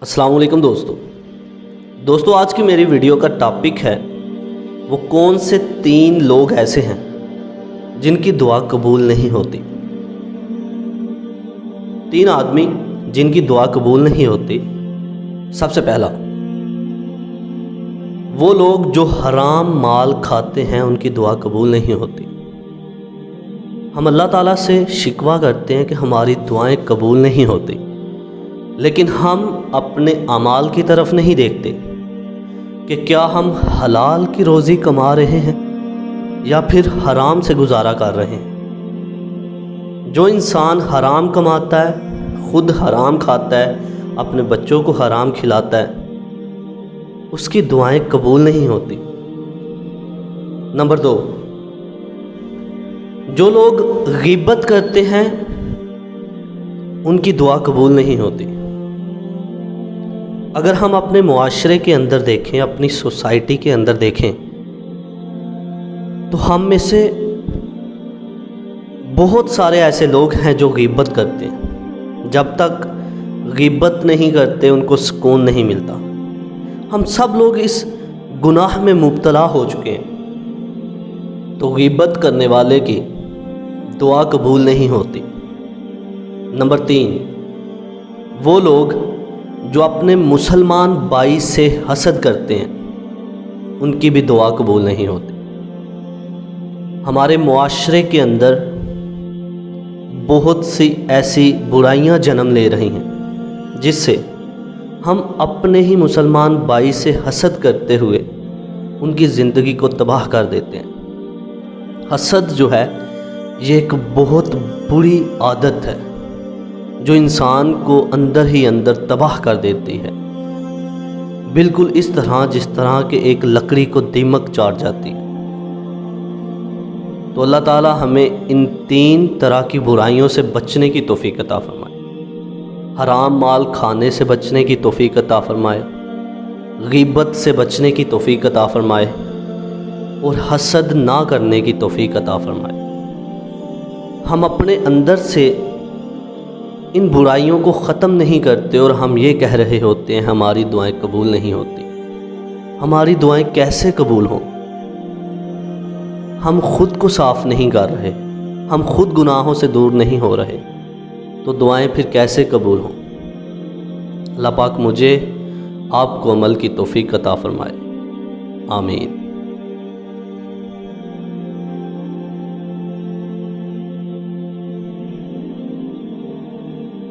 अस्सलाम वालेकुम दोस्तों आज की मेरी वीडियो का टॉपिक है वो कौन से 3 लोग ऐसे हैं जिनकी दुआ कबूल नहीं होती। 3 आदमी जिनकी दुआ कबूल नहीं होती। सबसे पहला, वो लोग जो हराम माल खाते हैं उनकी दुआ कबूल नहीं होती। हम अल्लाह ताला से शिकवा करते हैं कि हमारी दुआएं कबूल नहीं होती, लेकिन हम अपने अमाल की तरफ नहीं देखते कि क्या हम हलाल की रोज़ी कमा रहे हैं या फिर हराम से गुजारा कर रहे हैं। जो इंसान हराम कमाता है, खुद हराम खाता है, अपने बच्चों को हराम खिलाता है, उसकी दुआएं कबूल नहीं होती। नंबर 2, जो लोग ग़ीबत करते हैं उनकी दुआ कबूल नहीं होती। अगर हम अपने मुआशरे के अंदर देखें, अपनी सोसाइटी के अंदर देखें, तो हम में से बहुत सारे ऐसे लोग हैं जो ग़ीबत करते हैं। जब तक ग़ीबत नहीं करते उनको सुकून नहीं मिलता। हम सब लोग इस गुनाह में मुब्तला हो चुके हैं। तो ग़ीबत करने वाले की दुआ कबूल नहीं होती। नंबर 3, वो लोग जो अपने मुसलमान भाई से हसद करते हैं उनकी भी दुआ कबूल नहीं होती। हमारे मुआशरे के अंदर बहुत सी ऐसी बुराइयां जन्म ले रही हैं जिससे हम अपने ही मुसलमान भाई से हसद करते हुए उनकी ज़िंदगी को तबाह कर देते हैं। हसद जो है ये एक बहुत बुरी आदत है जो इंसान को अंदर ही अंदर तबाह कर देती है, बिल्कुल इस तरह जिस तरह के एक लकड़ी को दीमक चाट जाती है। तो अल्लाह ताला हमें इन 3 तरह की बुराइयों से बचने की तौफीक अता फरमाए। हराम माल खाने से बचने की तौफीक अता फरमाए, ग़ीबत से बचने की तौफीक अता फरमाए और हसद ना करने की तौफीक अता फरमाए। हम अपने अंदर से इन बुराइयों को ख़त्म नहीं करते और हम ये कह रहे होते हैं हमारी दुआएं कबूल नहीं होती। हमारी दुआएं कैसे कबूल हों? हम ख़ुद को साफ़ नहीं कर रहे, हम ख़ुद गुनाहों से दूर नहीं हो रहे, तो दुआएं फिर कैसे कबूल हों? अल्लाह पाक मुझे आपको अमल की तौफीक अता फ़रमाए। आमीन।